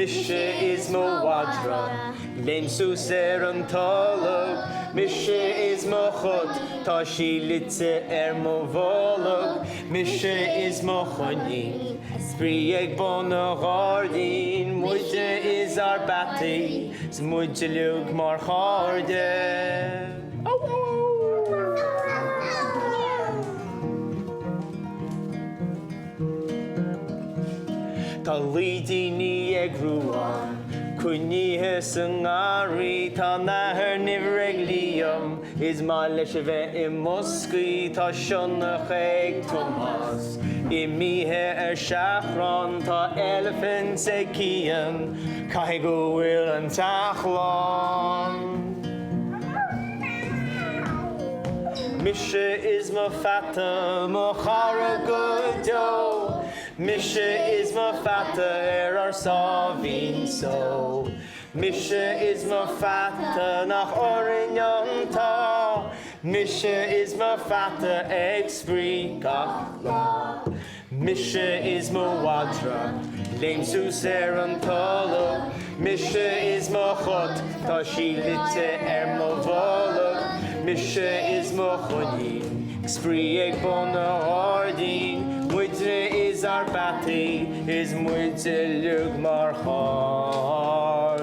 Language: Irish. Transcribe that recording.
Mise is Mo Wadra, linn súser an tolog. Mise is Mo Chut, tá sí litse Mo Volog. Mise is Mo Choni, sprí ag bona gárdín. Muide is our batty, muide liug mar cháde. Tá lídíní ag rúan, cuiníthe sa ngáirí, tá nathair nimhreig líam, is má leis a bheith I moscaí, tá sionach ag Tomás. I míthe seachrán, tá elephants ag cían, caitheadh go bhfuil an teachlán. Mise is Mo Pheata, Mo chara go do. Mise is Mo Pheata our sábhín so. Mise is Mo Pheata nach orin an tá. Mise is Mo Pheata ag sprí gach lá. Mise is Mo Wadra, linn súser an tolog. Mise is Mo Chut, tá sí litse Mo Volog. Mise is Mo Choni, sprí ag bona gárdín. Muide is our batty, is muide liug mar cháde.